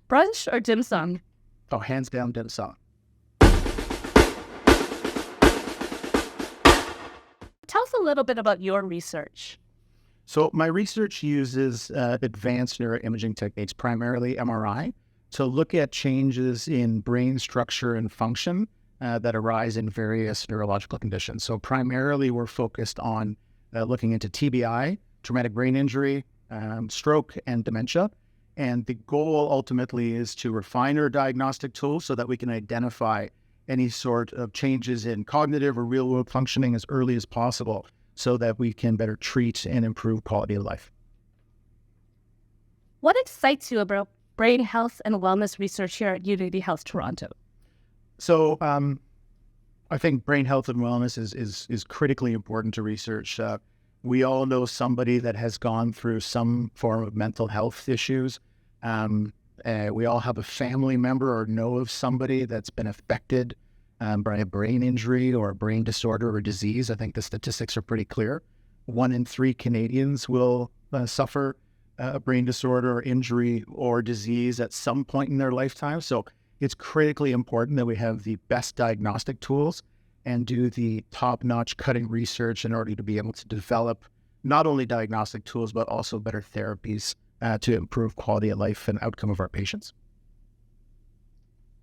Brunch or dim sum? Oh, hands down, dim sum. Tell us a little bit about your research. So my research uses advanced neuroimaging techniques, primarily MRI, to look at changes in brain structure and function that arise in various neurological conditions. So primarily we're focused on looking into TBI, traumatic brain injury, stroke, and dementia. And the goal ultimately is to refine our diagnostic tools so that we can identify any sort of changes in cognitive or real-world functioning as early as possible so that we can better treat and improve quality of life. What excites you about brain health and wellness research here at Unity Health Toronto? So I think brain health and wellness is critically important to research. We all know somebody that has gone through some form of mental health issues. We all have a family member or know of somebody that's been affected by a brain injury or a brain disorder or disease. I think the statistics are pretty clear. 1 in 3 Canadians will suffer a brain disorder or injury or disease at some point in their lifetime. So it's critically important that we have the best diagnostic tools and do the top-notch cutting research in order to be able to develop not only diagnostic tools, but also better therapies to improve quality of life and outcome of our patients.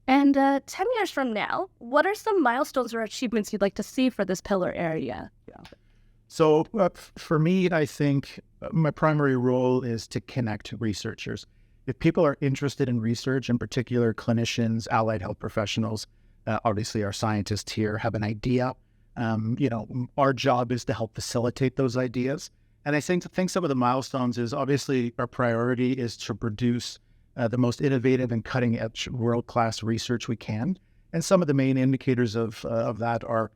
And 10 years from now, what are some milestones or achievements you'd like to see for this pillar area? So for me, I think my primary role is to connect researchers. If people are interested in research, in particular clinicians, allied health professionals, obviously our scientists here have an idea. Our job is to help facilitate those ideas. And I think some of the milestones is obviously our priority is to produce the most innovative and cutting-edge world-class research we can. And some of the main indicators of that are,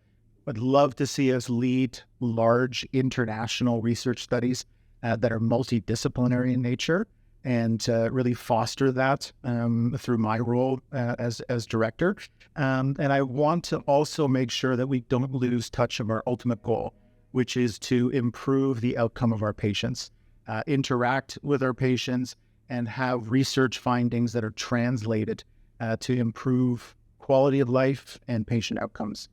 I'd love to see us lead large international research studies that are multidisciplinary in nature and really foster that through my role as director. And I want to also make sure that we don't lose touch of our ultimate goal, which is to improve the outcome of our patients, interact with our patients, and have research findings that are translated to improve quality of life and patient outcomes.